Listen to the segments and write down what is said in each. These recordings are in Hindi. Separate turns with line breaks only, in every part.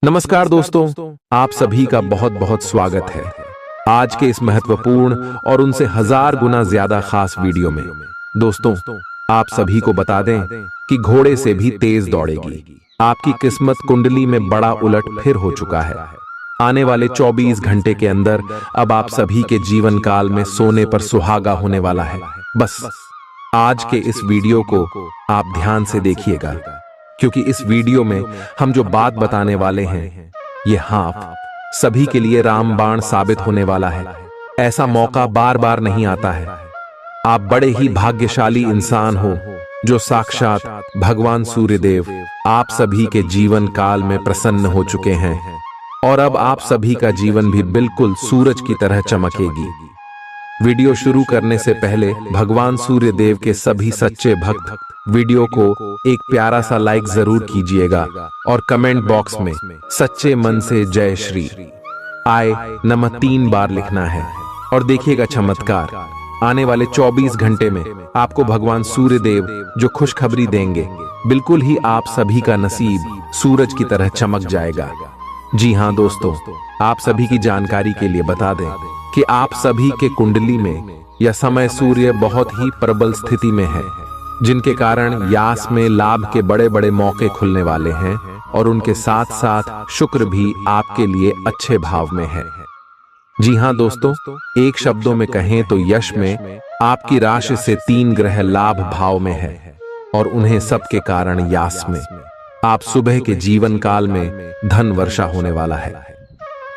नमस्कार दोस्तों, आप सभी का बहुत बहुत स्वागत है आज के इस महत्वपूर्ण और उनसे 1000 गुना ज्यादा खास वीडियो में। दोस्तों, आप सभी को बता दें कि घोड़े से भी तेज दौड़ेगी। आपकी किस्मत कुंडली में बड़ा उलट फिर हो चुका है। आने वाले 24 घंटे के अंदर अब आप सभी के जीवन काल में सोने पर सुहागा होने वाला है। बस आज के इस वीडियो को आप ध्यान से देखिएगा, क्योंकि इस वीडियो में हम जो बात बताने वाले हैं ये आप सभी के लिए रामबाण साबित होने वाला है। ऐसा मौका बार बार नहीं आता है। आप बड़े ही भाग्यशाली इंसान हो जो साक्षात भगवान सूर्यदेव आप सभी के जीवन काल में प्रसन्न हो चुके हैं और अब आप सभी का जीवन भी बिल्कुल सूरज की तरह चमकेगी। वीडियो शुरू करने से पहले भगवान सूर्यदेव के सभी सच्चे भक्त वीडियो को एक प्यारा सा लाइक जरूर कीजिएगा और कमेंट बॉक्स में सच्चे मन से जय श्री आय नमः 3 बार लिखना है। और देखिएगा चमत्कार, आने वाले 24 घंटे में आपको भगवान सूर्यदेव जो खुशखबरी देंगे, बिल्कुल ही आप सभी का नसीब सूरज की तरह चमक जाएगा। जी हाँ दोस्तों, आप सभी की जानकारी के लिए बता दें कि आप सभी के कुंडली में यह समय सूर्य बहुत ही प्रबल स्थिति में है, जिनके कारण यास में लाभ के बड़े बड़े मौके खुलने वाले हैं और उनके साथ साथ शुक्र भी आपके लिए अच्छे भाव में है। जी हाँ दोस्तों, एक शब्दों में कहें तो यश में आपकी राशि से 3 ग्रह लाभ भाव में है और उन्हें सबके कारण यास में आप सुबह के जीवन काल में धन वर्षा होने वाला है।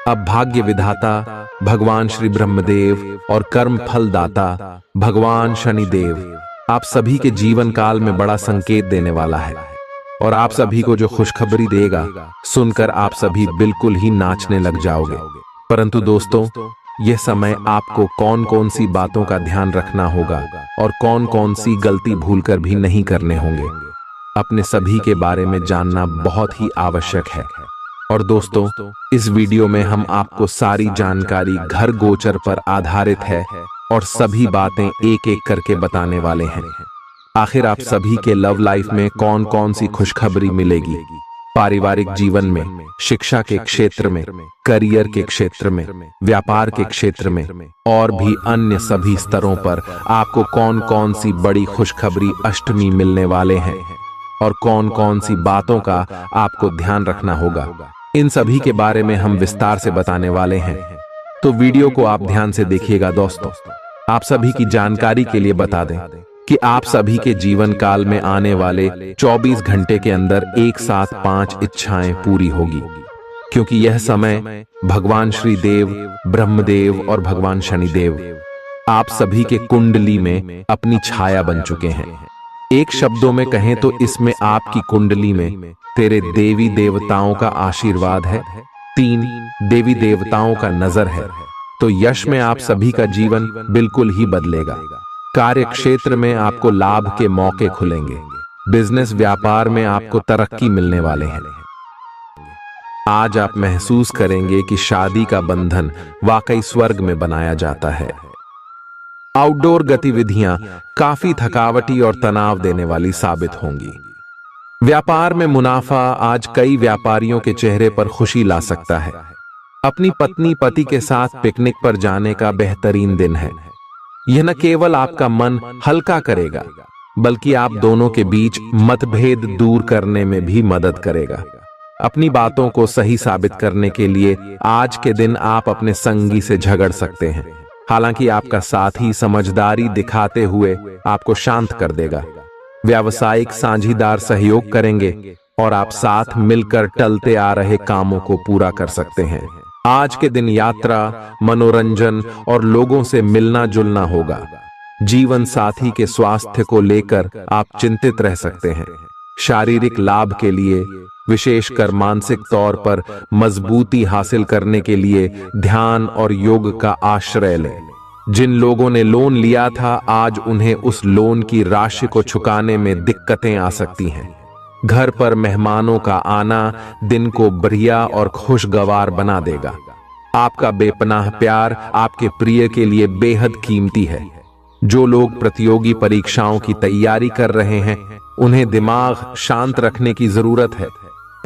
अब भाग्य विधाता भगवान श्री ब्रह्मदेव और कर्म फल दाता भगवान शनिदेव आप सभी के जीवन काल में बड़ा संकेत देने वाला है और आप सभी को जो खुशखबरी देगा सुनकर आप सभी बिल्कुल ही नाचने लग जाओगे। परंतु दोस्तों, यह समय आपको कौन कौन सी बातों का ध्यान रखना होगा और कौन कौन सी गलती भूलकर भी नहीं करने होंगे, अपने सभी के बारे में जानना बहुत ही आवश्यक है। और दोस्तों, इस वीडियो में हम आपको सारी जानकारी घर गोचर पर आधारित है और सभी बातें एक एक करके बताने वाले हैं। आखिर आप सभी के लव लाइफ में कौन कौन सी खुशखबरी मिलेगी, पारिवारिक जीवन में, शिक्षा के क्षेत्र में, करियर के क्षेत्र में, व्यापार के क्षेत्र में और भी अन्य सभी स्तरों पर आपको कौन कौन सी बड़ी खुशखबरी अष्टमी मिलने वाले हैं और कौन कौन सी बातों का आपको ध्यान रखना होगा, इन सभी के बारे में हम विस्तार से बताने वाले हैं। तो वीडियो को आप ध्यान से देखिएगा। दोस्तों, आप सभी की जानकारी के लिए बता दें कि आप सभी के जीवन काल में आने वाले 24 घंटे के अंदर एक साथ 5 इच्छाएं पूरी होगी, क्योंकि यह समय भगवान श्री देव, ब्रह्मदेव और भगवान शनिदेव आप सभी के कुंडली में अपनी छाया बन चुके हैं। एक शब्दों में कहें तो इसमें आपकी कुंडली में तेरे देवी देवताओं का आशीर्वाद है, 3 देवी देवताओं का नजर है, तो यश में आप सभी का जीवन बिल्कुल ही बदलेगा। कार्य क्षेत्र में आपको लाभ के मौके खुलेंगे, बिजनेस व्यापार में आपको तरक्की मिलने वाले हैं। आज आप महसूस करेंगे कि शादी का बंधन वाकई स्वर्ग में बनाया जाता है। आउटडोर गतिविधियां काफी थकावटी और तनाव देने वाली साबित होंगी। व्यापार में मुनाफा आज कई व्यापारियों के चेहरे पर खुशी ला सकता है। अपनी पत्नी पति के साथ पिकनिक पर जाने का बेहतरीन दिन है। यह न केवल आपका मन हल्का करेगा, बल्कि आप दोनों के बीच मतभेद दूर करने में भी मदद करेगा। अपनी बातों को सही साबित करने के लिए आज के दिन आप अपने संगी से झगड़ सकते हैं, हालांकि आपका साथी समझदारी दिखाते हुए आपको शांत कर देगा। व्यावसायिक साझीदार सहयोग करेंगे और आप साथ मिलकर टलते आ रहे कामों को पूरा कर सकते हैं। आज के दिन यात्रा, मनोरंजन और लोगों से मिलना जुलना होगा। जीवन साथी के स्वास्थ्य को लेकर आप चिंतित रह सकते हैं। शारीरिक लाभ के लिए, विशेषकर मानसिक तौर पर मजबूती हासिल करने के लिए ध्यान और योग का आश्रय लें। जिन लोगों ने लोन लिया था, आज उन्हें उस लोन की राशि को चुकाने में दिक्कतें आ सकती हैं। घर पर मेहमानों का आना दिन को बढ़िया और खुशगवार बना देगा। आपका बेपनाह प्यार आपके प्रिय के लिए बेहद कीमती है। जो लोग प्रतियोगी परीक्षाओं की तैयारी कर रहे हैं, उन्हें दिमाग शांत रखने की जरूरत है।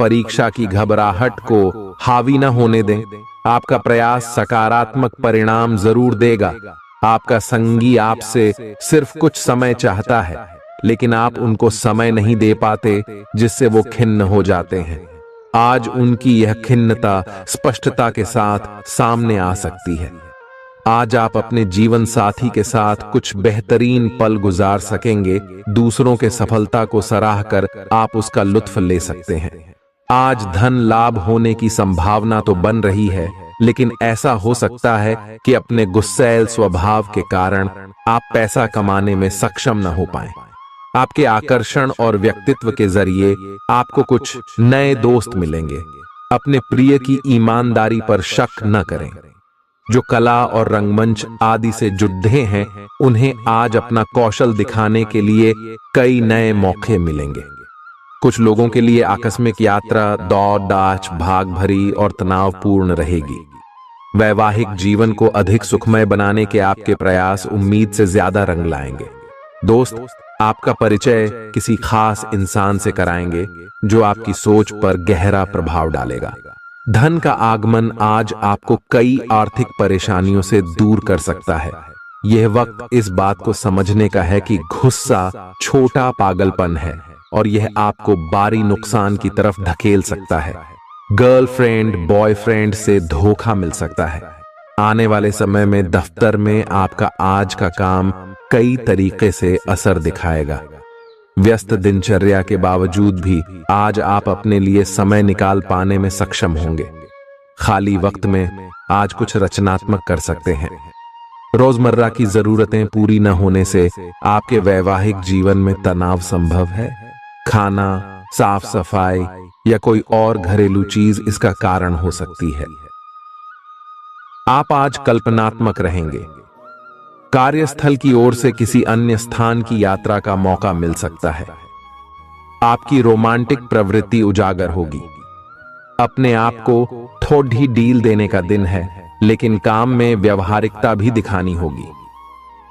परीक्षा की घबराहट को हावी न होने दें। आपका प्रयास सकारात्मक परिणाम जरूर देगा। आपका संगी आपसे सिर्फ कुछ समय चाहता है, लेकिन आप उनको समय नहीं दे पाते, जिससे वो खिन्न हो जाते हैं। आज उनकी यह खिन्नता स्पष्टता के साथ सामने आ सकती है। आज आप अपने जीवन साथी के साथ कुछ बेहतरीन पल गुजार सकेंगे। दूसरों के सफलता को सराह कर आप उसका लुत्फ ले सकते हैं। आज धन लाभ होने की संभावना तो बन रही है, लेकिन ऐसा हो सकता है कि अपने गुस्सैल स्वभाव के कारण आप पैसा कमाने में सक्षम न हो पाएं। आपके आकर्षण और व्यक्तित्व के जरिए आपको कुछ नए दोस्त मिलेंगे। अपने प्रिय की ईमानदारी पर शक न करें। जो कला और रंगमंच आदि से जुड़े हैं, उन्हें आज अपना कौशल दिखाने के लिए कई नए मौके मिलेंगे। कुछ लोगों के लिए आकस्मिक यात्रा दौड़ दाच भाग भरी और तनावपूर्ण रहेगी। वैवाहिक जीवन को अधिक सुखमय बनाने के आपके प्रयास उम्मीद से ज्यादा रंग लाएंगे। दोस्त आपका परिचय किसी खास इंसान से कराएंगे, जो आपकी सोच पर गहरा प्रभाव डालेगा। धन का आगमन आज आपको कई आर्थिक परेशानियों से दूर कर सकता है। यह वक्त इस बात को समझने का है कि गुस्सा छोटा पागलपन है और यह आपको भारी नुकसान की तरफ धकेल सकता है। गर्लफ्रेंड बॉयफ्रेंड से धोखा मिल सकता है। आने वाले समय में दफ्तर में आपका आज का काम कई तरीके से असर दिखाएगा। व्यस्त दिनचर्या के बावजूद भी आज आप अपने लिए समय निकाल पाने में सक्षम होंगे। खाली वक्त में आज कुछ रचनात्मक कर सकते हैं। रोजमर्रा की जरूरतें पूरी न होने से आपके वैवाहिक जीवन में तनाव संभव है। खाना, साफ सफाई या कोई और घरेलू चीज इसका कारण हो सकती है। आप आज कल्पनात्मक रहेंगे। कार्यस्थल की ओर से किसी अन्य स्थान की यात्रा का मौका मिल सकता है। आपकी रोमांटिक प्रवृत्ति उजागर होगी। अपने आप को थोड़ी डील देने का दिन है, लेकिन काम में व्यवहारिकता भी दिखानी होगी।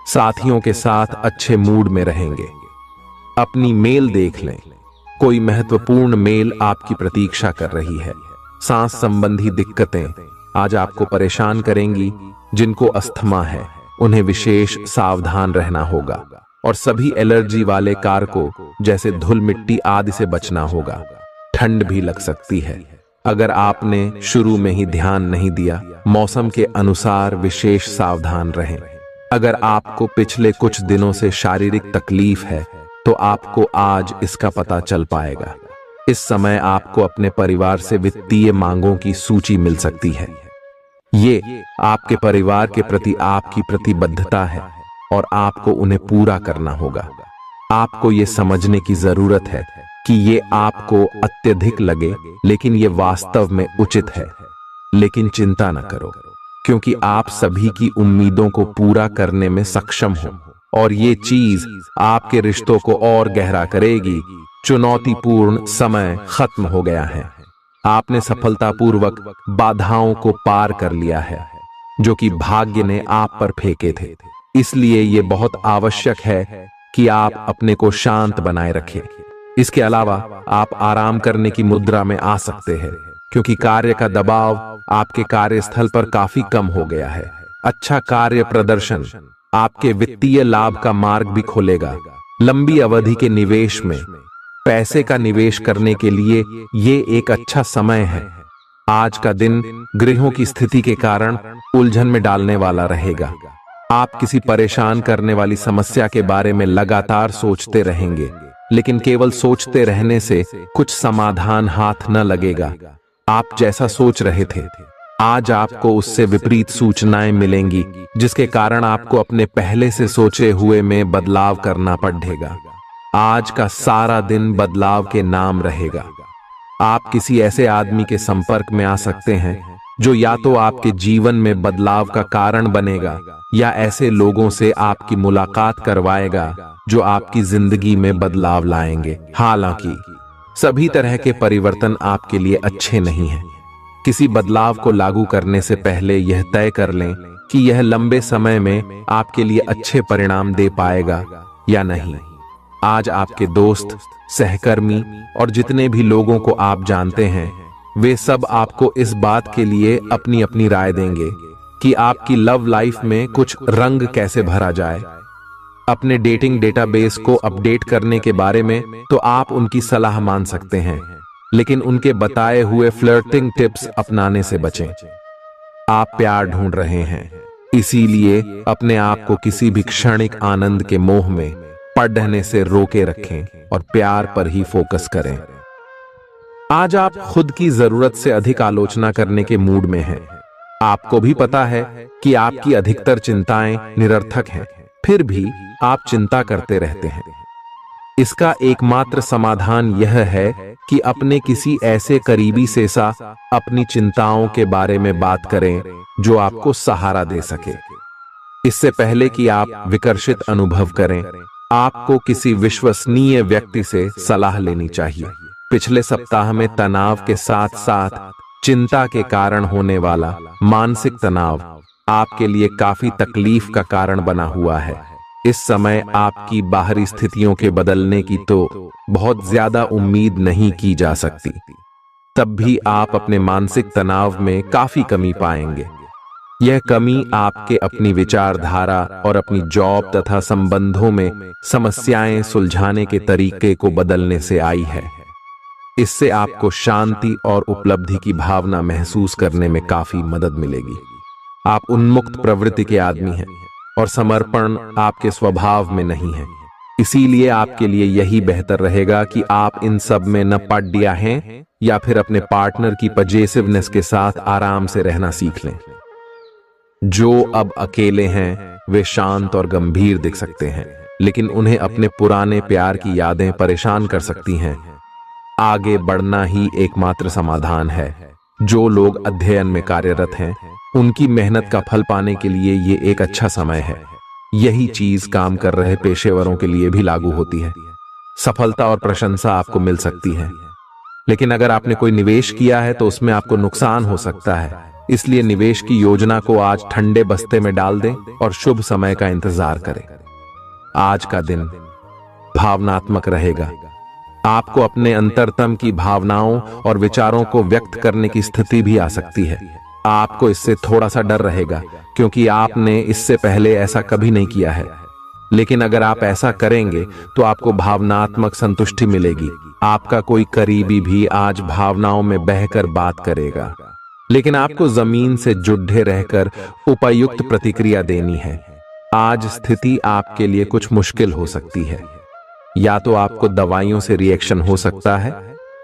साथियों के साथ अच्छे मूड में रहेंगे। अपनी मेल देख लें। कोई महत्वपूर्ण मेल आपकी प्रतीक्षा कर रही है। सांस संबंधी दिक्कतें आज आपको परेशान करेंगी। जिनको अस्थमा है, उन्हें विशेष सावधान रहना होगा और सभी एलर्जी वाले कारकों जैसे धूल मिट्टी आदि से बचना होगा। ठंड भी लग सकती है। अगर आपने शुरू में ही ध्यान नहीं दिया, मौसम के अनुसार विशेष सावधान रहें। अगर आपको पिछले कुछ दिनों से शारीरिक तकलीफ है, तो आपको आज इसका पता चल पाएगा। इस समय आपको अपने परिवार से वित्तीय मांगों की सूची मिल सकती है। ये आपके परिवार के प्रति आपकी प्रतिबद्धता है और आपको उन्हें पूरा करना होगा। आपको ये समझने की जरूरत है कि ये आपको अत्यधिक लगे, लेकिन ये वास्तव में उचित है। लेकिन चिंता न करो, क्योंकि आप सभी की उम्मीदों को पूरा करने में सक्षम हो और ये चीज आपके रिश्तों को और गहरा करेगी। चुनौतीपूर्ण समय खत्म हो गया है। आपने सफलतापूर्वक बाधाओं को पार कर लिया है, जो कि भाग्य ने आप पर फेंके थे। इसलिए ये बहुत आवश्यक है कि आप अपने को शांत बनाए रखें। इसके अलावा आप आराम करने की मुद्रा में आ सकते हैं, क्योंकि कार्य का दबाव आपके कार्यस्थल पर काफी कम हो गया है। अच्छा कार्य प्रदर्शन आपके वित्तीय लाभ का मार्ग भी खोलेगा। लंबी अवधि के निवेश में पैसे का निवेश करने के लिए ये एक अच्छा समय है। आज का दिन ग्रहों की स्थिति के कारण उलझन में डालने वाला रहेगा। आप किसी परेशान करने वाली समस्या के बारे में लगातार सोचते रहेंगे, लेकिन केवल सोचते रहने से कुछ समाधान हाथ न लगेगा। आप जैसा सोच रहे थे, आज आपको उससे विपरीत सूचनाएं मिलेंगी, जिसके कारण आपको अपने पहले से सोचे हुए में बदलाव करना पड़ेगा। आज का सारा दिन बदलाव के नाम रहेगा। आप किसी ऐसे आदमी के संपर्क में आ सकते हैं जो या तो आपके जीवन में बदलाव का कारण बनेगा, या ऐसे लोगों से आपकी मुलाकात करवाएगा जो आपकी जिंदगी में बदलाव लाएंगे। हालांकि सभी तरह के परिवर्तन आपके लिए अच्छे नहीं हैं। किसी बदलाव को लागू करने से पहले यह तय कर लें कि यह लंबे समय में आपके लिए अच्छे परिणाम दे पाएगा या नहीं। आज आपके दोस्त सहकर्मी और जितने भी लोगों को आप जानते हैं, वे सब आपको इस बात के लिए अपनी अपनी राय देंगे कि आपकी लव लाइफ में कुछ रंग कैसे भरा जाए। अपने डेटिंग डेटाबेस को अपडेट करने के बारे में तो आप उनकी सलाह मान सकते हैं, लेकिन उनके बताए हुए फ्लर्टिंग टिप्स अपनाने से बचें। आप प्यार ढूंढ रहे हैं, इसीलिए अपने आप को किसी भी क्षणिक आनंद के मोह में पड़ने से रोके रखें और प्यार पर ही फोकस करें। आज आप खुद की जरूरत से अधिक आलोचना करने के मूड में हैं। आपको भी पता है कि आपकी अधिकतर चिंताएं निरर्थक हैं, फिर भी आप चिंता करते रहते हैं। इसका एकमात्र समाधान यह है कि अपने किसी ऐसे करीबी से अपनी चिंताओं के बारे में बात करें जो आपको सहारा दे सके। इससे पहले कि आप विकर्षित अनुभव करें, आपको किसी विश्वसनीय व्यक्ति से सलाह लेनी चाहिए। पिछले सप्ताह में तनाव के साथ साथ चिंता के कारण होने वाला मानसिक तनाव आपके लिए काफी तकलीफ का कारण बना हुआ है। इस समय आपकी बाहरी स्थितियों के बदलने की तो बहुत ज्यादा उम्मीद नहीं की जा सकती, तब भी आप अपने मानसिक तनाव में काफी कमी पाएंगे। यह कमी आपके अपनी विचारधारा और अपनी जॉब तथा संबंधों में समस्याएं सुलझाने के तरीके को बदलने से आई है। इससे आपको शांति और उपलब्धि की भावना महसूस करने में काफी मदद मिलेगी। आप उन्मुक्त प्रवृत्ति के आदमी हैं और समर्पण आपके स्वभाव में नहीं है, इसीलिए आपके लिए यही बेहतर रहेगा कि आप इन सब में न पड़ गया हैं या फिर अपने पार्टनर की पजेसिवनेस के साथ आराम से रहना सीख लें। जो अब अकेले हैं वे शांत और गंभीर दिख सकते हैं, लेकिन उन्हें अपने पुराने प्यार की यादें परेशान कर सकती हैं। आगे बढ़ना ही एकमात्र समाधान है। जो लोग अध्ययन में कार्यरत हैं, उनकी मेहनत का फल पाने के लिए ये एक अच्छा समय है। यही चीज काम कर रहे पेशेवरों के लिए भी लागू होती है। सफलता और प्रशंसा आपको मिल सकती है, लेकिन अगर आपने कोई निवेश किया है तो उसमें आपको नुकसान हो सकता है। इसलिए निवेश की योजना को आज ठंडे बस्ते में डाल दें और शुभ समय का इंतजार करें। आज का दिन भावनात्मक रहेगा। आपको अपने अंतरतम की भावनाओं और विचारों को व्यक्त करने की स्थिति भी आ सकती है। आपको इससे थोड़ा सा डर रहेगा क्योंकि आपने इससे पहले ऐसा कभी नहीं किया है, लेकिन अगर आप ऐसा करेंगे तो आपको भावनात्मक संतुष्टि मिलेगी। आपका कोई करीबी भी आज भावनाओं में बहकर बात करेगा, लेकिन आपको जमीन से जुड़े रहकर उपयुक्त प्रतिक्रिया देनी है। आज स्थिति आपके लिए कुछ मुश्किल हो सकती है। या तो आपको दवाइयों से रिएक्शन हो सकता है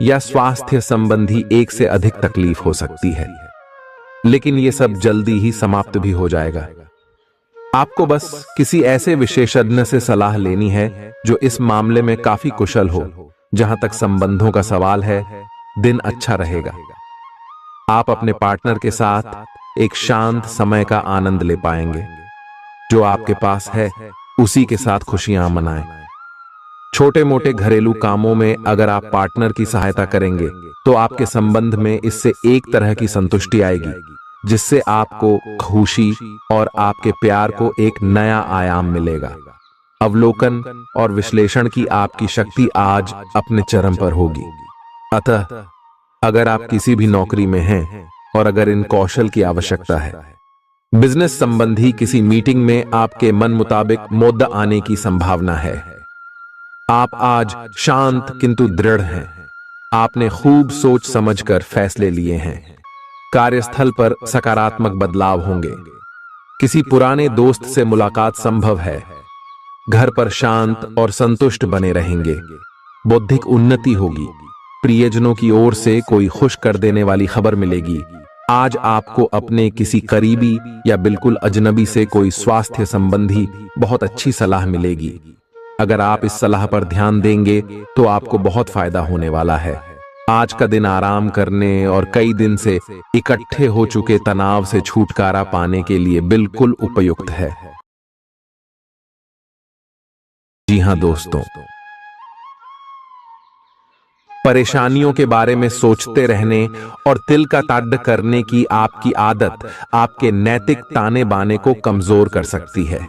या स्वास्थ्य संबंधी एक से अधिक तकलीफ हो सकती है, लेकिन यह सब जल्दी ही समाप्त भी हो जाएगा। आपको बस किसी ऐसे विशेषज्ञ से सलाह लेनी है जो इस मामले में काफी कुशल हो। जहां तक संबंधों का सवाल है, दिन अच्छा रहेगा। आप अपने पार्टनर के साथ एक शांत समय का आनंद ले पाएंगे। जो आपके पास है उसी के साथ खुशियां मनाएं। छोटे मोटे घरेलू कामों में अगर आप पार्टनर की सहायता करेंगे तो आपके संबंध में इससे एक तरह की संतुष्टि आएगी, जिससे आपको खुशी और आपके प्यार को एक नया आयाम मिलेगा। अवलोकन और विश्लेषण की आपकी शक्ति आज अपने चरम पर होगी। अतः अगर आप किसी भी नौकरी में हैं और अगर इन कौशल की आवश्यकता है, बिजनेस संबंधी किसी मीटिंग में आपके मन मुताबिक मुद्दा आने की संभावना है। आप आज शांत किंतु दृढ़ हैं। आपने खूब सोच समझकर फैसले लिए हैं। कार्यस्थल पर सकारात्मक बदलाव होंगे। किसी पुराने दोस्त से मुलाकात संभव है। घर पर शांत और संतुष्ट बने रहेंगे। बौद्धिक उन्नति होगी। प्रियजनों की ओर से कोई खुश कर देने वाली खबर मिलेगी। आज आपको अपने किसी करीबी या बिल्कुल अजनबी से कोई स्वास्थ्य संबंधी बहुत अच्छी सलाह मिलेगी। अगर आप इस सलाह पर ध्यान देंगे तो आपको बहुत फायदा होने वाला है। आज का दिन आराम करने और कई दिन से इकट्ठे हो चुके तनाव से छुटकारा पाने के लिए बिल्कुल उपयुक्त है। जी हां दोस्तों, परेशानियों के बारे में सोचते रहने और तिल का ताड़ करने की आपकी आदत आपके नैतिक ताने बाने को कमजोर कर सकती है।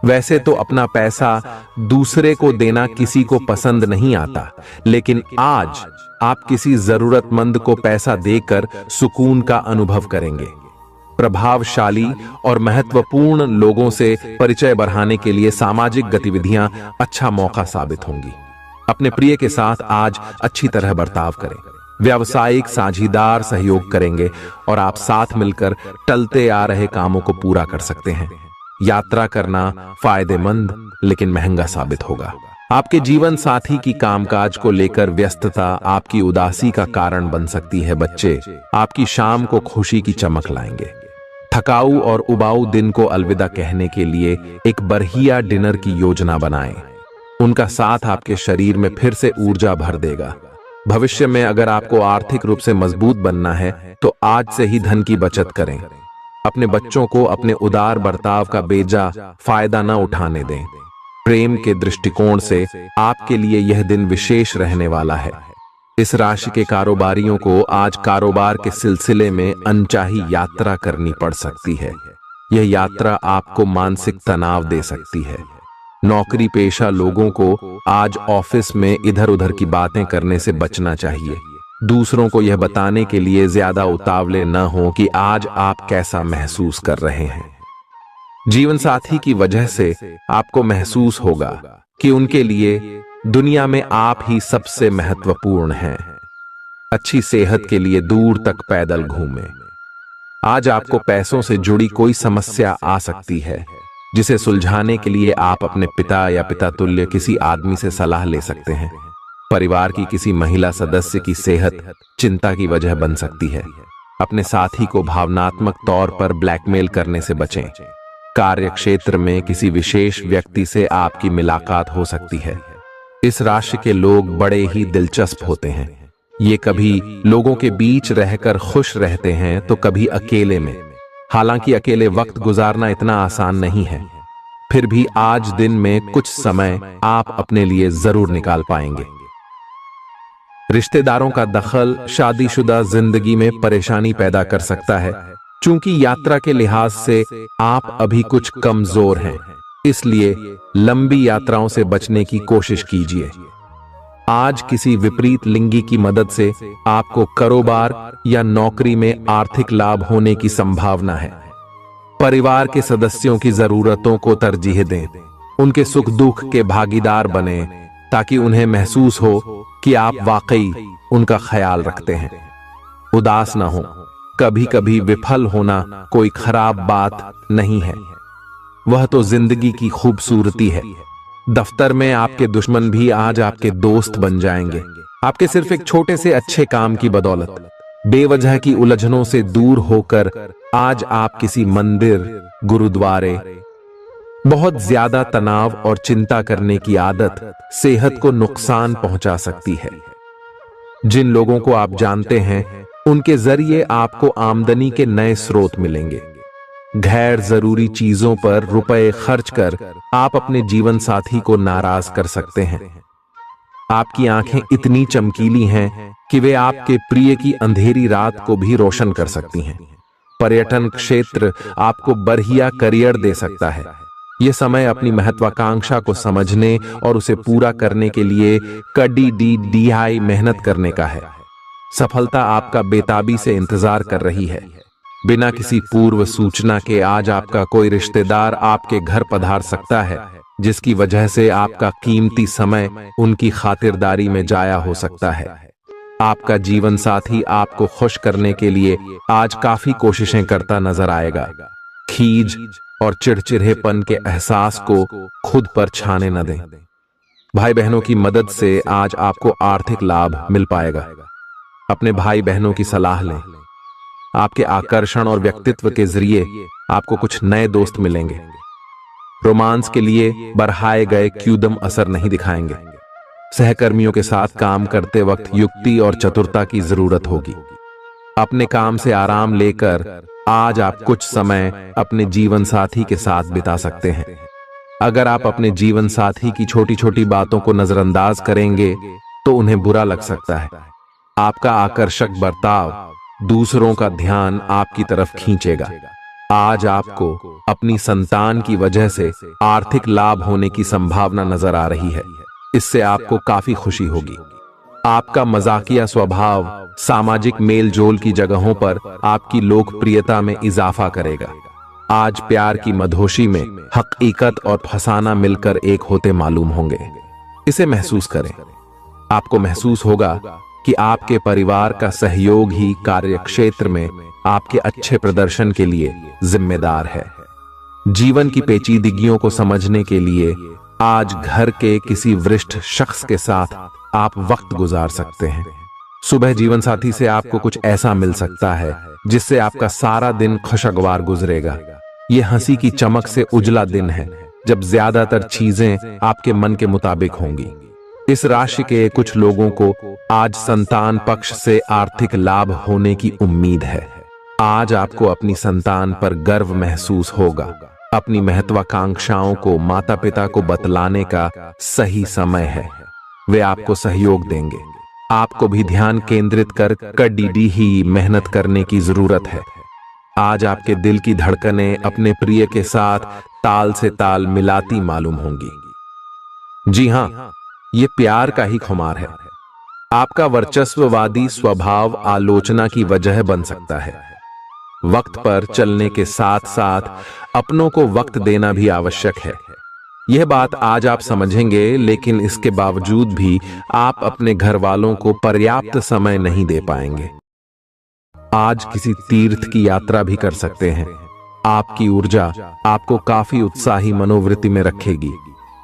वैसे तो अपना पैसा दूसरे को देना किसी को पसंद नहीं आता, लेकिन आज आप किसी जरूरतमंद को पैसा देकर सुकून का अनुभव करेंगे। प्रभावशाली और महत्वपूर्ण लोगों से परिचय बढ़ाने के लिए सामाजिक गतिविधियां अच्छा मौका साबित होंगी। अपने प्रिय के साथ आज अच्छी तरह बर्ताव करें। व्यावसायिक साझीदार सहयोग करेंगे और आप साथ मिलकर टलते आ रहे कामों को पूरा कर सकते हैं। यात्रा करना फायदेमंद लेकिन महंगा साबित होगा। आपके जीवन साथी की कामकाज को लेकर व्यस्तता आपकी उदासी का कारण बन सकती है। बच्चे आपकी शाम को खुशी की चमक लाएंगे। थकाऊ और उबाऊ दिन को अलविदा कहने के लिए एक बढ़िया डिनर की योजना बनाएं। उनका साथ आपके शरीर में फिर से ऊर्जा भर देगा। भविष्य में अगर आपको आर्थिक रूप से मजबूत बनना है तो आज से ही धन की बचत करें। अपने बच्चों को अपने उदार बर्ताव का बेजा फायदा न उठाने दें। प्रेम के दृष्टिकोण से आपके लिए यह दिन विशेष रहने वाला है। इस राशि के कारोबारियों को आज कारोबार के सिलसिले में अनचाही यात्रा करनी पड़ सकती है। यह यात्रा आपको मानसिक तनाव दे सकती है। नौकरी पेशा लोगों को आज ऑफिस में इधर उधर की बातें करने से बचना चाहिए। दूसरों को यह बताने के लिए ज्यादा उतावले न हो कि आज आप कैसा महसूस कर रहे हैं। जीवन साथी की वजह से आपको महसूस होगा कि उनके लिए दुनिया में आप ही सबसे महत्वपूर्ण हैं। अच्छी सेहत के लिए दूर तक पैदल घूमें। आज आपको पैसों से जुड़ी कोई समस्या आ सकती है जिसे सुलझाने के लिए आप अपने पिता या पिता तुल्य किसी आदमी से सलाह ले सकते हैं। परिवार की किसी महिला सदस्य की सेहत चिंता की वजह बन सकती है। अपने साथी को भावनात्मक तौर पर ब्लैकमेल करने से बचें। कार्य क्षेत्र में किसी विशेष व्यक्ति से आपकी मुलाकात हो सकती है। इस राशि के लोग बड़े ही दिलचस्प होते हैं। ये कभी लोगों के बीच रहकर खुश रहते हैं तो कभी अकेले में। हालांकि अकेले वक्त गुजारना इतना आसान नहीं है, फिर भी आज दिन में कुछ समय आप अपने लिए जरूर निकाल पाएंगे। रिश्तेदारों का दखल शादीशुदा जिंदगी में परेशानी पैदा कर सकता है। चूंकि यात्रा के लिहाज से आप अभी कुछ कमजोर हैं, इसलिए लंबी यात्राओं से बचने की कोशिश कीजिए। आज किसी विपरीत लिंगी की मदद से आपको कारोबार या नौकरी में आर्थिक लाभ होने की संभावना है। परिवार के सदस्यों की जरूरतों को तरजीह दें। उनके सुख दुख के भागीदार बने ताकि उन्हें महसूस हो कि आप वाकई उनका ख्याल रखते हैं। उदास ना हो। कभी कभी विफल होना कोई खराब बात नहीं है, वह तो जिंदगी की खूबसूरती है। दफ्तर में आपके दुश्मन भी आज आपके दोस्त बन जाएंगे, आपके सिर्फ एक छोटे से अच्छे काम की बदौलत। बेवजह की उलझनों से दूर होकर आज आप किसी मंदिर, गुरुद्वारे। बहुत ज्यादा तनाव और चिंता करने की आदत सेहत को नुकसान पहुंचा सकती है। जिन लोगों को आप जानते हैं उनके जरिए आपको आमदनी के नए स्रोत मिलेंगे। गैर जरूरी चीजों पर रुपए खर्च कर आप अपने जीवन साथी को नाराज कर सकते हैं। आपकी आंखें इतनी चमकीली हैं कि वे आपके प्रिय की अंधेरी रात को भी रोशन कर सकती हैं। पर्यटन क्षेत्र आपको बढ़िया करियर दे सकता है। यह समय अपनी महत्वाकांक्षा को समझने और उसे पूरा करने के लिए कड़ी मेहनत करने का है। सफलता आपका बेताबी से इंतजार कर रही है। बिना किसी पूर्व सूचना के आज आपका कोई रिश्तेदार आपके घर पधार सकता है, जिसकी वजह से आपका कीमती समय उनकी खातिरदारी में जाया हो सकता है। आपका जीवन साथी आपको खुश करने के लिए आज काफी कोशिशें करता नजर आएगा। खीज और चिड़चिड़ेपन के एहसास को खुद पर छाने न दें। भाई बहनों की मदद से आज आपको आर्थिक लाभ मिल पाएगा। अपने भाई बहनों की सलाह लें। आपके आकर्षण और व्यक्तित्व के जरिए आपको कुछ नए दोस्त मिलेंगे। रोमांस के लिए बढ़ाए गए क्यूदम असर नहीं दिखाएंगे। सहकर्मियों के साथ काम करते वक्त युक्ति और चतुरता की जरूरत होगी। अपने काम से आराम लेकर आज आप कुछ समय अपने जीवन साथी के साथ बिता सकते हैं। अगर आप अपने जीवन साथी की छोटी छोटी बातों को नजरअंदाज करेंगे तो उन्हें बुरा लग सकता है। आपका आकर्षक बर्ताव दूसरों का ध्यान आपकी तरफ खींचेगा। आज आपको अपनी संतान की वजह से आर्थिक लाभ होने की संभावना नजर आ रही है। इससे आपको काफी खुशी होगी। आपका मजाकिया स्वभाव सामाजिक मेल जोल की जगहों पर आपकी लोकप्रियता में इजाफा करेगा। आज प्यार की मधोशी में हकीकत और फसाना मिलकर एक होते मालूम होंगे। इसे महसूस करें। आपको महसूस होगा कि आपके परिवार का सहयोग ही कार्यक्षेत्र में आपके अच्छे प्रदर्शन के लिए जिम्मेदार है। जीवन की पेचीदगियों को समझने के लिए आज घर के किसी वरिष्ठ शख्स के साथ आप वक्त गुजार सकते हैं। सुबह जीवन साथी से आपको कुछ ऐसा मिल सकता है जिससे आपका सारा दिन खुशगवार गुजरेगा। यह हंसी की चमक से उजला दिन है जब ज्यादातर चीजें आपके मन के मुताबिक होंगी। इस राशि के कुछ लोगों को आज संतान पक्ष से आर्थिक लाभ होने की उम्मीद है। आज आपको अपनी संतान पर गर्व महसूस होगा। अपनी महत्वाकांक्षाओं को माता पिता को बतलाने का सही समय है। वे आपको सहयोग देंगे। आपको भी ध्यान केंद्रित कर कड़ी ही मेहनत करने की जरूरत है। आज आपके दिल की धड़कनें अपने प्रिय के साथ ताल से ताल मिलाती मालूम होंगी। जी हां, ये प्यार का ही खुमार है। आपका वर्चस्ववादी स्वभाव आलोचना की वजह बन सकता है। वक्त पर चलने के साथ साथ अपनों को वक्त देना भी आवश्यक है। यह बात आज आप समझेंगे, लेकिन इसके बावजूद भी आप अपने घर वालों को पर्याप्त समय नहीं दे पाएंगे। आज किसी तीर्थ की यात्रा भी कर सकते हैं। आपकी ऊर्जा आपको काफी उत्साही मनोवृत्ति में रखेगी।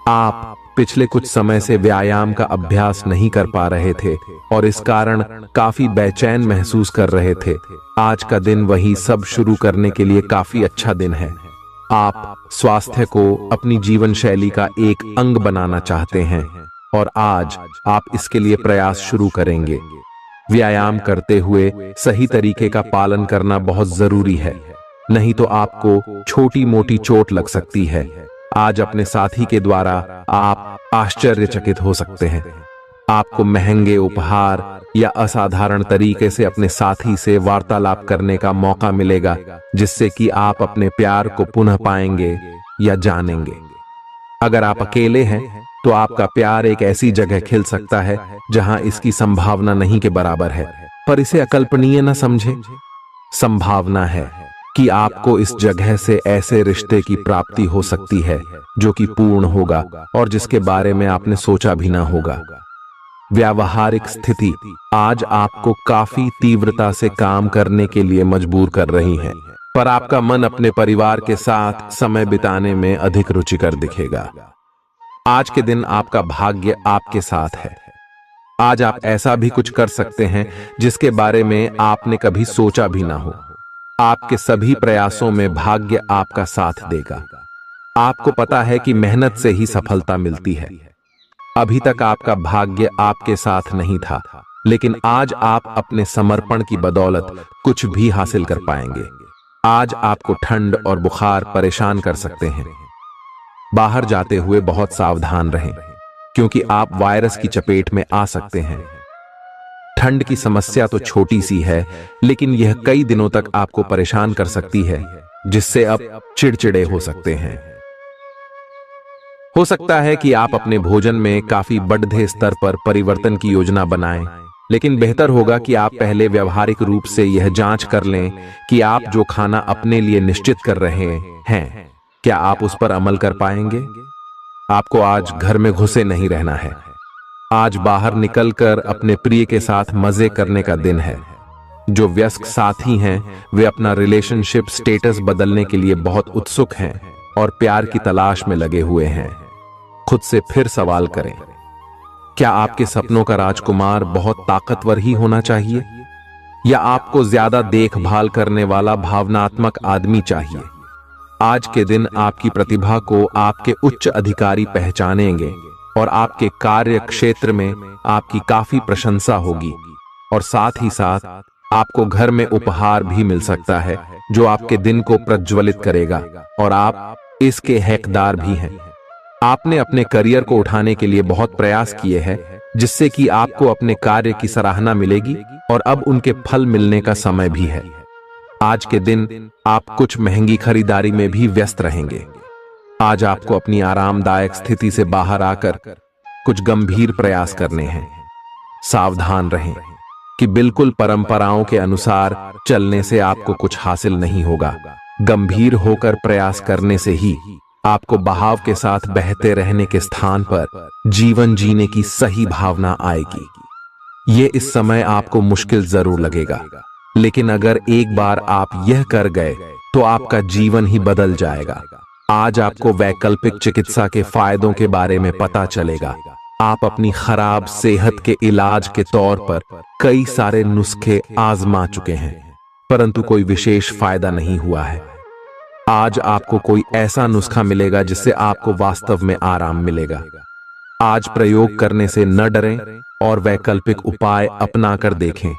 आप पिछले कुछ समय से व्यायाम का अभ्यास नहीं कर पा रहे थे और इस कारण काफी बेचैन महसूस कर रहे थे। आज का दिन वही सब शुरू करने के लिए काफी अच्छा दिन है। आप स्वास्थ्य को अपनी जीवन शैली का एक अंग बनाना चाहते हैं और आज आप इसके लिए प्रयास शुरू करेंगे। व्यायाम करते हुए सही तरीके का पालन करना बहुत जरूरी है, नहीं तो आपको छोटी मोटी चोट लग सकती है। आज अपने साथी के द्वारा आप आश्चर्यचकित हो सकते हैं। आपको महंगे उपहार या असाधारण तरीके से अपने साथी से वार्तालाप करने का मौका मिलेगा, जिससे कि आप अपने प्यार को पुनः पाएंगे या जानेंगे। अगर आप अकेले हैं तो आपका प्यार एक ऐसी जगह खिल सकता है जहां इसकी संभावना नहीं के बराबर है, पर इसे अकल्पनीय न समझें। संभावना है कि आपको इस जगह से ऐसे रिश्ते की प्राप्ति हो सकती है जो कि पूर्ण होगा और जिसके बारे में आपने सोचा भी ना होगा। व्यावहारिक स्थिति आज आपको काफी तीव्रता से काम करने के लिए मजबूर कर रही है, पर आपका मन अपने परिवार के साथ समय बिताने में अधिक रुचिकर दिखेगा। आज के दिन आपका भाग्य आपके साथ है। आज आप ऐसा भी कुछ कर सकते हैं जिसके बारे में आपने कभी सोचा भी ना हो। आपके सभी प्रयासों में भाग्य आपका साथ देगा। आपको पता है कि मेहनत से ही सफलता मिलती है। अभी तक आपका भाग्य आपके साथ नहीं था, लेकिन आज आप अपने समर्पण की बदौलत कुछ भी हासिल कर पाएंगे। आज आपको ठंड और बुखार परेशान कर सकते हैं। बाहर जाते हुए बहुत सावधान रहें, क्योंकि आप वायरस की चपेट में आ सकते हैं। ठंड की समस्या तो छोटी सी है, लेकिन यह कई दिनों तक आपको परेशान कर सकती है, जिससे अब चिड़चिड़े हो सकते हैं। हो सकता है कि आप अपने भोजन में काफी बढ़ते स्तर पर परिवर्तन की योजना बनाएं, लेकिन बेहतर होगा कि आप पहले व्यावहारिक रूप से यह जांच कर लें कि आप जो खाना अपने लिए निश्चित कर रहे हैं, क्या आप उस पर अमल कर पाएंगे। आपको आज घर में घुसे नहीं रहना है। आज बाहर निकलकर अपने प्रिय के साथ मजे करने का दिन है। जो वयस्क साथी हैं, वे अपना रिलेशनशिप स्टेटस बदलने के लिए बहुत उत्सुक हैं और प्यार की तलाश में लगे हुए हैं। खुद से फिर सवाल करें, क्या आपके सपनों का राजकुमार बहुत ताकतवर ही होना चाहिए, या आपको ज्यादा देखभाल करने वाला भावनात्मक आदमी चाहिए। आज के दिन आपकी प्रतिभा को आपके उच्च अधिकारी पहचानेंगे और आपके कार्य क्षेत्र में आपकी काफी प्रशंसा होगी, और साथ ही साथ आपको घर में उपहार भी मिल सकता है जो आपके दिन को प्रज्वलित करेगा, और आप इसके हकदार भी हैं। आपने अपने करियर को उठाने के लिए बहुत प्रयास किए हैं, जिससे कि आपको अपने कार्य की सराहना मिलेगी और अब उनके फल मिलने का समय भी है। आज के दिन आप कुछ महंगी खरीदारी में भी व्यस्त रहेंगे। आज आपको अपनी आरामदायक स्थिति से बाहर आकर कुछ गंभीर प्रयास करने हैं। सावधान रहें कि बिल्कुल परंपराओं के अनुसार चलने से आपको कुछ हासिल नहीं होगा। गंभीर होकर प्रयास करने से ही आपको बहाव के साथ बहते रहने के स्थान पर जीवन जीने की सही भावना आएगी। ये इस समय आपको मुश्किल जरूर लगेगा, लेकिन अगर एक बार आप यह कर गए तो आपका जीवन ही बदल जाएगा। आज आपको वैकल्पिक चिकित्सा के फायदों के बारे में पता चलेगा। आप अपनी खराब सेहत के इलाज के तौर पर कई सारे नुस्खे आजमा चुके हैं, परंतु कोई विशेष फायदा नहीं हुआ है। आज आपको कोई ऐसा नुस्खा मिलेगा जिससे आपको वास्तव में आराम मिलेगा। आज प्रयोग करने से न डरें और वैकल्पिक उपाय अपना कर देखें,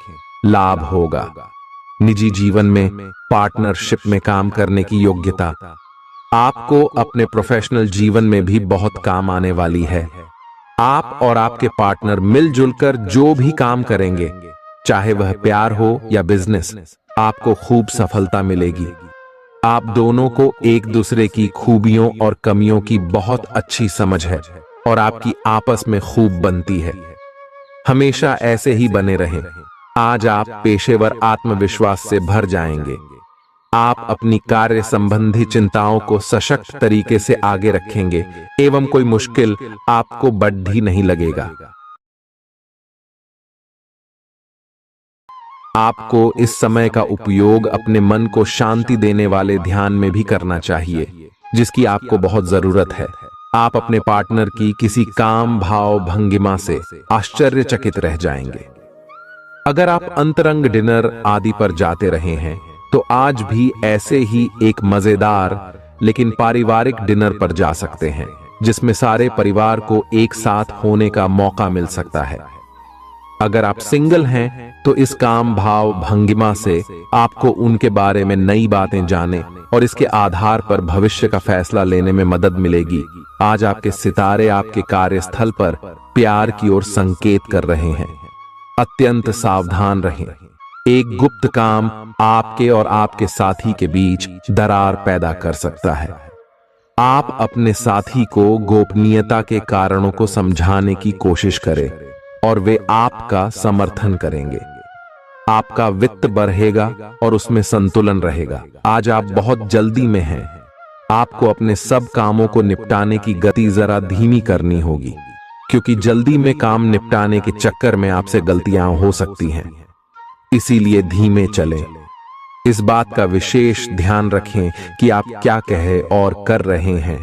लाभ होगा। निजी जीवन में पार्टनरशिप में काम करने की योग्यता आपको अपने प्रोफेशनल जीवन में भी बहुत काम आने वाली है। आप और आपके पार्टनर मिलजुल कर जो भी काम करेंगे, चाहे वह प्यार हो या बिजनेस, आपको खूब सफलता मिलेगी। आप दोनों को एक दूसरे की खूबियों और कमियों की बहुत अच्छी समझ है और आपकी आपस में खूब बनती है। हमेशा ऐसे ही बने रहें। आज आप पेशेवर आत्मविश्वास से भर जाएंगे। आप अपनी कार्य संबंधी चिंताओं को सशक्त तरीके से आगे रखेंगे एवं कोई मुश्किल आपको बढ़ी नहीं लगेगा। आपको इस समय का उपयोग अपने मन को शांति देने वाले ध्यान में भी करना चाहिए, जिसकी आपको बहुत जरूरत है। आप अपने पार्टनर की किसी काम भाव भंगिमा से आश्चर्यचकित रह जाएंगे। अगर आप अंतरंग डिनर आदि पर जाते रहे हैं तो आज भी ऐसे ही एक मजेदार लेकिन पारिवारिक डिनर पर जा सकते हैं, जिसमें सारे परिवार को एक साथ होने का मौका मिल सकता है। अगर आप सिंगल हैं तो इस काम भाव भंगिमा से आपको उनके बारे में नई बातें जाने और इसके आधार पर भविष्य का फैसला लेने में मदद मिलेगी। आज आपके सितारे आपके कार्यस्थल पर प्यार की ओर संकेत कर रहे हैं। अत्यंत सावधान रहें। एक गुप्त काम आपके और आपके साथी के बीच दरार पैदा कर सकता है। आप अपने साथी को गोपनीयता के कारणों को समझाने की कोशिश करें और वे आपका समर्थन करेंगे। आपका वित्त बढ़ेगा और उसमें संतुलन रहेगा। आज आप बहुत जल्दी में हैं। आपको अपने सब कामों को निपटाने की गति जरा धीमी करनी होगी, क्योंकि जल्दी में काम निपटाने के चक्कर में आपसे गलतियां हो सकती हैं। इसीलिए धीमे चलें। इस बात का विशेष ध्यान रखें कि आप क्या कहे और कर रहे हैं।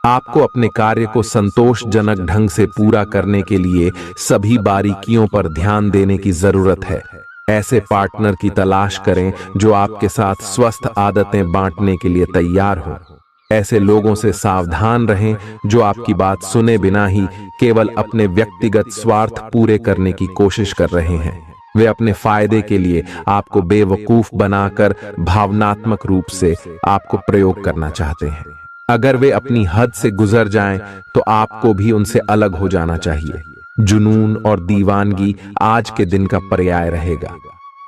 आपको अपने कार्य को संतोषजनक ढंग से पूरा करने के लिए सभी बारीकियों पर ध्यान देने की जरूरत है। ऐसे पार्टनर की तलाश करें जो आपके साथ स्वस्थ आदतें बांटने के लिए तैयार हो। ऐसे लोगों से सावधान रहें जो आपकी बात सुने बिना ही केवल अपने व्यक्तिगत स्वार्थ पूरे करने की कोशिश कर रहे हैं। वे अपने फायदे के लिए आपको बेवकूफ बनाकर भावनात्मक रूप से आपको प्रयोग करना चाहते हैं। अगर वे अपनी हद से गुजर जाएं, तो आपको भी उनसे अलग हो जाना चाहिए। जुनून और दीवानगी आज के दिन का पर्याय रहेगा।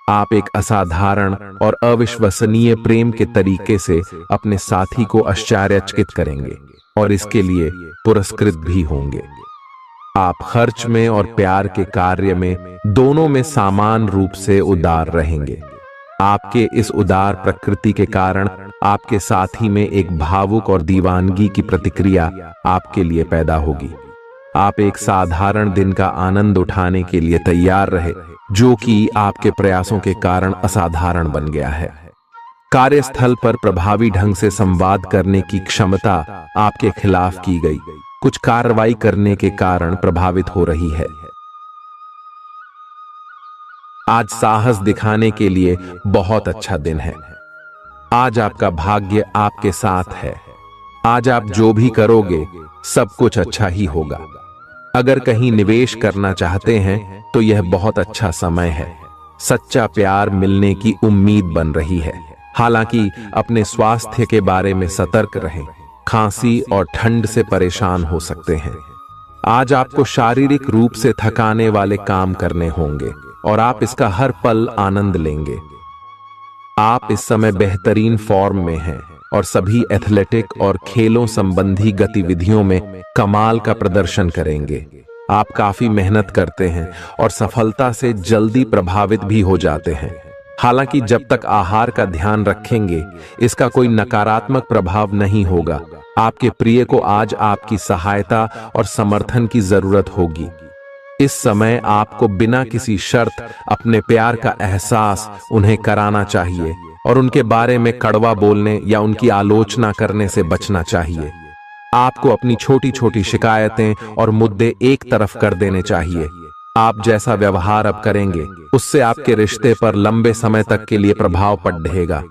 आप एक असाधारण और अविश्वसनीय प्रेम के तरीके से अपने साथी को आश्चर्यचकित करेंगे और इसके लिए पुरस्कृत भी होंगे। आप खर्च में और प्यार के कार्य में दोनों में समान रूप से उदार रहेंगे। आपके इस उदार प्रकृति के कारण आपके साथी में एक भावुक और दीवानगी की प्रतिक्रिया आपके लिए पैदा होगी। आप एक साधारण दिन का आनंद उठाने के लिए तैयार रहे, जो कि आपके प्रयासों के कारण असाधारण बन गया है। कार्यस्थल पर प्रभावी ढंग से संवाद करने की क्षमता आपके खिलाफ की गई कुछ कार्रवाई करने के कारण प्रभावित हो रही है। आज साहस दिखाने के लिए बहुत अच्छा दिन है। आज आपका भाग्य आपके साथ है। आज आप जो भी करोगे सब कुछ अच्छा ही होगा। अगर कहीं निवेश करना चाहते हैं तो यह बहुत अच्छा समय है। सच्चा प्यार मिलने की उम्मीद बन रही है। हालांकि अपने स्वास्थ्य के बारे में सतर्क रहें। खांसी और ठंड से परेशान हो सकते हैं। आज आपको शारीरिक रूप से थकाने वाले काम करने होंगे और आप इसका हर पल आनंद लेंगे। आप इस समय बेहतरीन फॉर्म में हैं और सभी एथलेटिक और खेलों संबंधी गतिविधियों में कमाल का प्रदर्शन करेंगे। आप काफी मेहनत करते हैं और सफलता से जल्दी प्रभावित भी हो जाते हैं। हालांकि जब तक आहार का ध्यान रखेंगे, इसका कोई नकारात्मक प्रभाव नहीं होगा। आपके प्रिय को आज आपकी सहायता और समर्थन की जरूरत होगी। इस समय आपको बिना किसी शर्त अपने प्यार का एहसास उन्हें कराना चाहिए और उनके बारे में कड़वा बोलने या उनकी आलोचना करने से बचना चाहिए। आपको अपनी छोटी छोटी शिकायतें और मुद्दे एक तरफ कर देने चाहिए। आप जैसा व्यवहार अब करेंगे, उससे आपके रिश्ते पर लंबे समय तक के लिए प्रभाव पड़ेगा।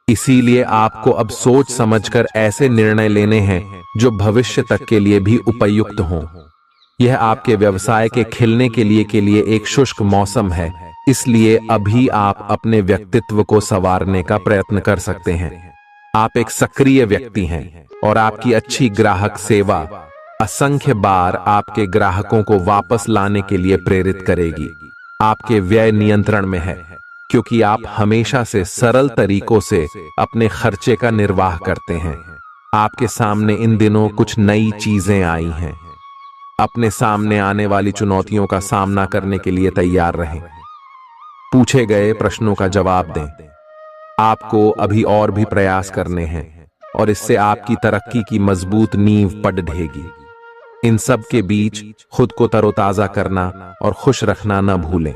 इसीलिए आपको अब सोच समझकर ऐसे निर्णय लेने हैं जो भविष्य तक के लिए भी उपयुक्त हों। यह आपके व्यवसाय के खिलने के लिए एक शुष्क मौसम है, इसलिए अभी आप अपने व्यक्तित्व को संवारने का प्रयत्न कर सकते हैं। आप एक सक्रिय व्यक्ति हैं और आपकी अच्छी ग्राहक सेवा असंख्य बार आपके ग्राहकों को वापस लाने के लिए प्रेरित करेगी। आपके व्यय नियंत्रण में है क्योंकि आप हमेशा से सरल तरीकों से अपने खर्चे का निर्वाह करते हैं। आपके सामने इन दिनों कुछ नई चीजें आई हैं। अपने सामने आने वाली चुनौतियों का सामना करने के लिए तैयार रहें। पूछे गए प्रश्नों का जवाब दें। आपको अभी और भी प्रयास करने हैं और इससे आपकी तरक्की की मजबूत नींव पड़ेगी। इन सब के बीच खुद को तरोताजा करना और खुश रखना न भूलें।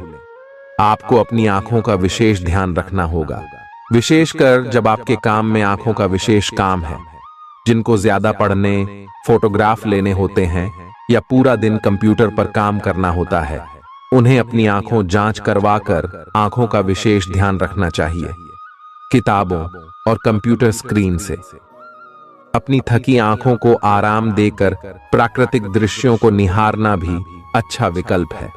आपको अपनी आंखों का विशेष ध्यान रखना होगा, विशेषकर जब आपके काम में आंखों का विशेष काम है। जिनको ज्यादा पढ़ने, फोटोग्राफ लेने होते हैं या पूरा दिन कंप्यूटर पर काम करना होता है, उन्हें अपनी आंखों जांच करवाकर आंखों का विशेष ध्यान रखना चाहिए। किताबों और कंप्यूटर स्क्रीन से अपनी थकी आंखों को आराम देकर प्राकृतिक दृश्यों को निहारना भी अच्छा विकल्प है।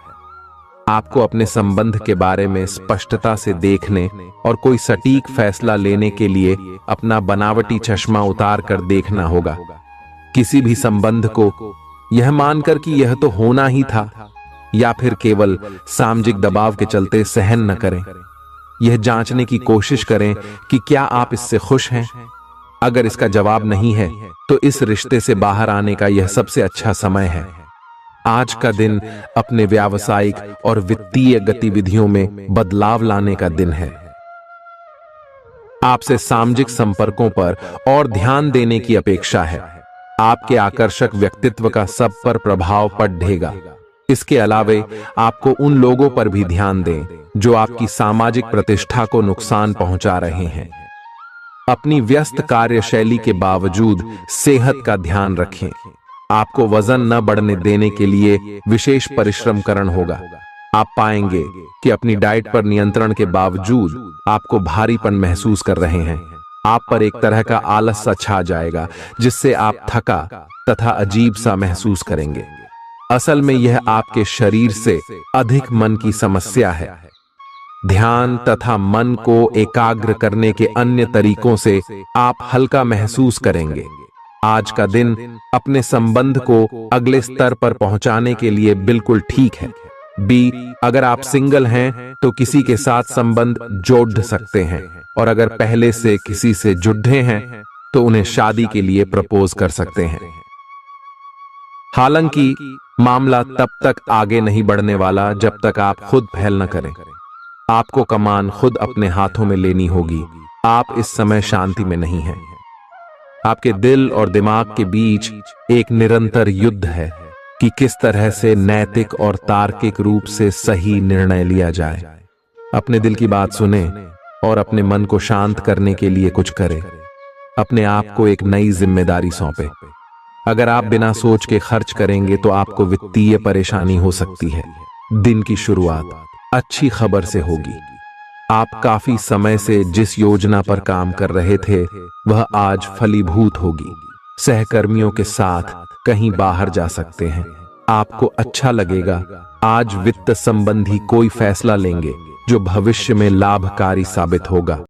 आपको अपने संबंध के बारे में स्पष्टता से देखने और कोई सटीक फैसला लेने के लिए अपना बनावटी चश्मा उतार कर देखना होगा। किसी भी संबंध को यह मानकर कि यह तो होना ही था या फिर केवल सामाजिक दबाव के चलते सहन न करें। यह जांचने की कोशिश करें कि क्या आप इससे खुश हैं। अगर इसका जवाब नहीं है तो इस रिश्ते से बाहर आने का यह सबसे अच्छा समय है। आज का दिन अपने व्यावसायिक और वित्तीय गतिविधियों में बदलाव लाने का दिन है। आपसे सामाजिक संपर्कों पर और ध्यान देने की अपेक्षा है। आपके आकर्षक व्यक्तित्व का सब पर प्रभाव पड़ेगा। इसके अलावे आपको उन लोगों पर भी ध्यान दें जो आपकी सामाजिक प्रतिष्ठा को नुकसान पहुंचा रहे हैं। अपनी व्यस्त कार्यशैली के बावजूद सेहत का ध्यान रखें। आपको वजन न बढ़ने देने के लिए विशेष परिश्रम करना होगा। आप पाएंगे कि अपनी डाइट पर नियंत्रण के बावजूद आपको भारीपन महसूस कर रहे हैं। आप पर एक तरह का आलस सा छा जाएगा जिससे आप थका तथा अजीब सा महसूस करेंगे। असल में यह आपके शरीर से अधिक मन की समस्या है। ध्यान तथा मन को एकाग्र करने के अन्य तरीकों से आप हल्का महसूस करेंगे। आज का दिन अपने संबंध को अगले स्तर पर पहुंचाने के लिए बिल्कुल ठीक है। अगर आप सिंगल हैं तो किसी के साथ संबंध जोड़ सकते हैं और अगर पहले से किसी से जुड़े हैं तो उन्हें शादी के लिए प्रपोज कर सकते हैं। हालांकि मामला तब तक आगे नहीं बढ़ने वाला जब तक आप खुद पहल न करें। आपको कमान खुद अपने हाथों में लेनी होगी। आप इस समय शांति में नहीं हैं। आपके दिल और दिमाग के बीच एक निरंतर युद्ध है कि किस तरह से नैतिक और तार्किक रूप से सही निर्णय लिया जाए। अपने दिल की बात सुने और अपने मन को शांत करने के लिए कुछ करें। अपने आप को एक नई जिम्मेदारी सौंपे। अगर आप बिना सोच के खर्च करेंगे तो आपको वित्तीय परेशानी हो सकती है। दिन की शुरुआत अच्छी खबर से होगी। आप काफी समय से जिस योजना पर काम कर रहे थे वह आज फलीभूत होगी। सहकर्मियों के साथ कहीं बाहर जा सकते हैं। आपको अच्छा लगेगा। आज वित्त संबंधी कोई फैसला लेंगे जो भविष्य में लाभकारी साबित होगा।